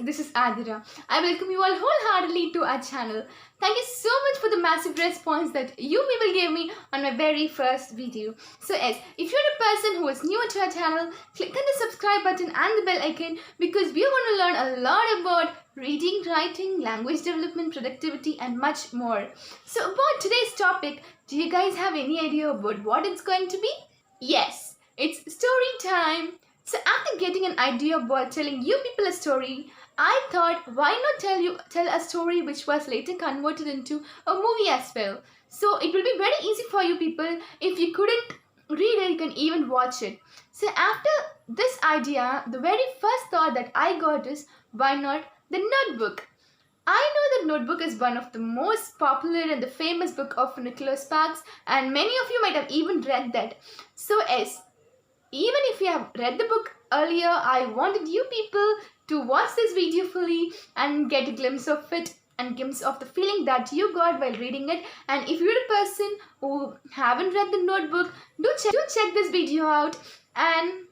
this is Aathira. I welcome you all wholeheartedly to our channel. Thank you so much for the massive response that you people gave me on my very first video. So yes, if you're a person who is new to our channel, click on the subscribe button and the bell icon because we are going to learn a lot about reading, writing, language development, productivity and much more. So about today's topic, do you guys have any idea about what it's going to be? Yes, it's story time. So after getting an idea about telling you people a story, I thought why not tell a story which was later converted into a movie as well. So it will be very easy for you people. If you couldn't read it, you can even watch it. So after this idea, the very first thought that I got is why not the Notebook? I know that Notebook is one of the most popular and the famous book of Nicholas Sparks, and many of you might have even read that. So yes, even if you have read the book earlier, I wanted you people to watch this video fully and get a glimpse of it and glimpse of the feeling that you got while reading it. And if you're a person who haven't read the Notebook, do check this video out and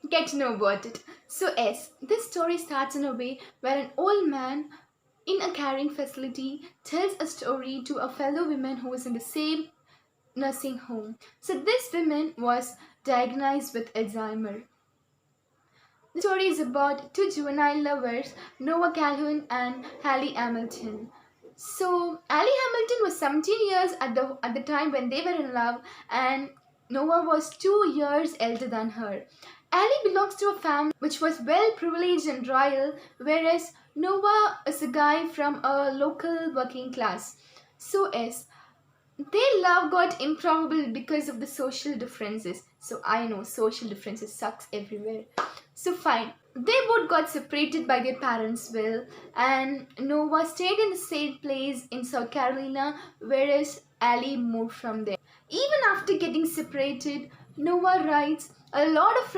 get to know about it. So yes, this story starts in a way where an old man in a caring facility tells a story to a fellow woman who is in the same nursing home. So this woman was diagnosed with Alzheimer. The story is about two juvenile lovers, Noah Calhoun and Hallie Hamilton. So Hallie Hamilton was 17 years at the time when they were in love, and Noah was 2 years elder than her. Hallie belongs to a family which was well privileged and royal, whereas Noah is a guy from a local working class. So yes, their love got improbable because of the social differences. So I know social differences sucks everywhere. So fine. They both got separated by their parents' will, and Noah stayed in the same place in South Carolina, whereas Ali moved from there. Even after getting separated, Noah writes a lot of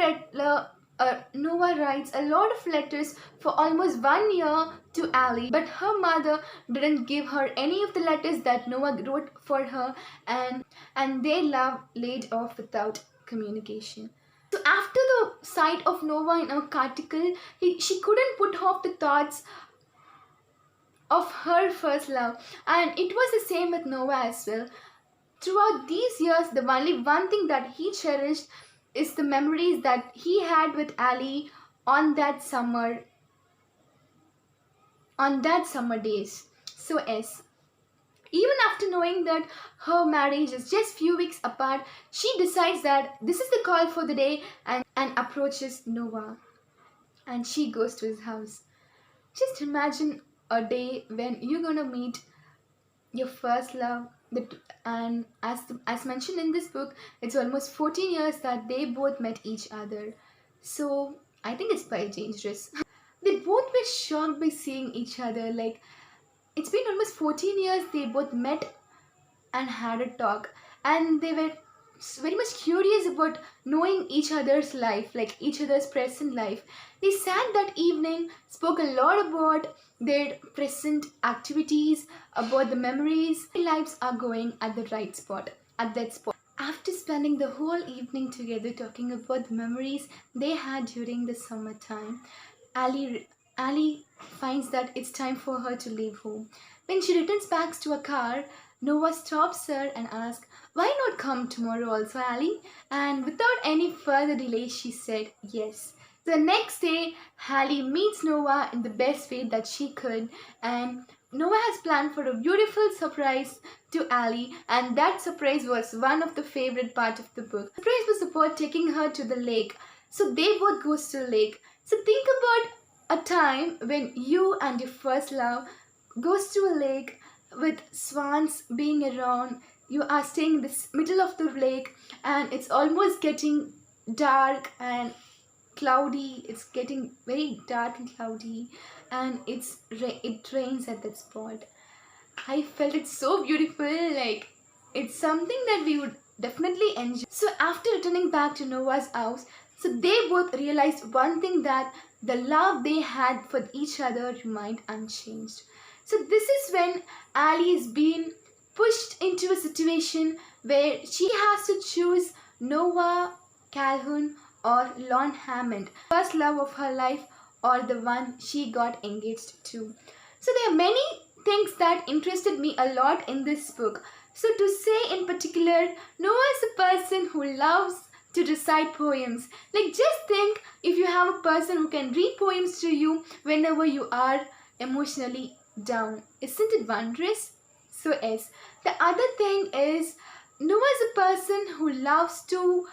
letters for almost 1 year to Ali, but her mother didn't give her any of the letters that Noah wrote for her, and their love laid off without communication. So after the sight of Noah in a article, she couldn't put off the thoughts of her first love, and it was the same with Noah as well. Throughout these years, the only one thing that he cherished is the memories that he had with Ali on that summer days. So yes, even after knowing that her marriage is just few weeks apart, she decides that this is the call for the day and approaches Noah, and she goes to his house. Just imagine a day when you're gonna meet your first love. And as mentioned in this book, it's almost 14 years that they both met each other. So I think it's quite dangerous. They both were shocked by seeing each other. Like, it's been almost 14 years they both met and had a talk, and they were very much curious about knowing each other's life, like each other's present life. They sat that evening, spoke a lot about their present activities, about the memories. Their lives are going at the right spot, at that spot. After spending the whole evening together talking about the memories they had during the summertime, Ali finds that it's time for her to leave home. When she returns back to her car, Noah stops her and asks, "Why not come tomorrow also, Ali?" And without any further delay, she said yes. The next day, Hallie meets Noah in the best way that she could, and Noah has planned for a beautiful surprise to Ali, and that surprise was one of the favorite part of the book. The surprise was about taking her to the lake. So they both goes to the lake. So think about a time when you and your first love goes to a lake with swans being around. You are staying in the middle of the lake, and it's almost getting dark and cloudy. It's getting very dark and cloudy, and it rains at that spot. I felt it so beautiful. Like, it's something that we would definitely enjoy. So after returning back to Noah's house, so they both realized one thing, that the love they had for each other remained unchanged. So this is when Ali is being pushed into a situation where she has to choose Noah Calhoun or Lon Hammond, first love of her life, or the one she got engaged to. So there are many things that interested me a lot in this book. So to say in particular, Noah is a person who loves to recite poems. Like just think if you have a person who can read poems to you whenever you are emotionally down. Isn't it wondrous? So yes. The other thing is Noah is a person who loves to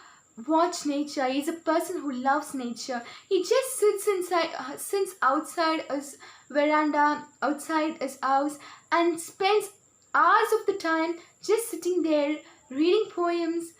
watch nature. He's a person who loves nature. He just sits outside his veranda, outside his house, and spends hours of the time just sitting there reading poems.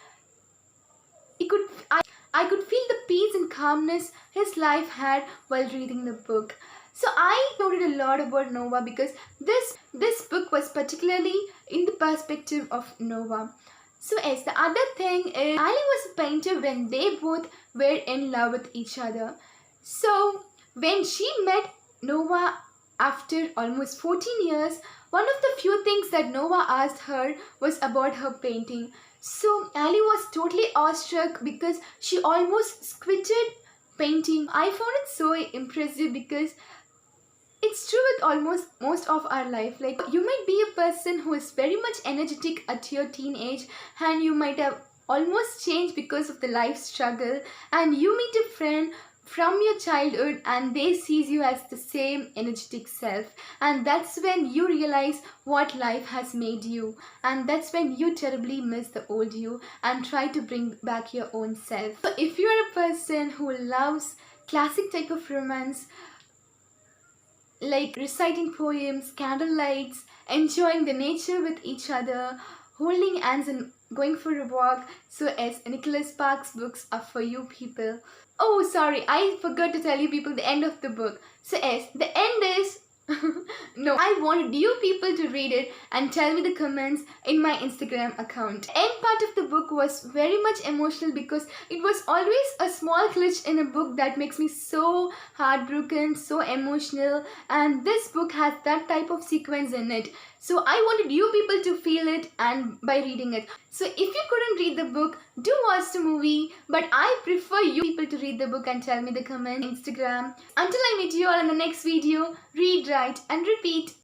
I could feel the peace and calmness his life had while reading the book. So I noted a lot about Noah because this book was particularly in the perspective of Noah. So yes, the other thing is Ali was a painter when they both were in love with each other. So when she met Noah after almost 14 years, one of the few things that Noah asked her was about her painting. So Ali was totally awestruck because she almost quitted painting. I found it so impressive because it's true with almost most of our life. Like you might be a person who is very much energetic at your teenage, and you might have almost changed because of the life struggle, and you meet a friend from your childhood and they sees you as the same energetic self, and that's when you realize what life has made you, and that's when you terribly miss the old you and try to bring back your own self. So if you're a person who loves classic type of romance, like reciting poems, candlelights, enjoying the nature with each other, holding hands and going for a walk. So as Nicholas Sparks books are for you people. Oh sorry, I forgot to tell you people the end of the book. So yes, the end is no, I wanted you people to read it and tell me the comments in my Instagram account. The end part of the book was very much emotional because it was always a small glitch in a book that makes me so heartbroken, so emotional, and this book has that type of sequence in it. So I wanted you people to feel it and by reading it. So if you couldn't read the book, do watch the movie, but I prefer you people to read the book and tell me the comment on Instagram. Until I meet you all in the next video, read, write and repeat.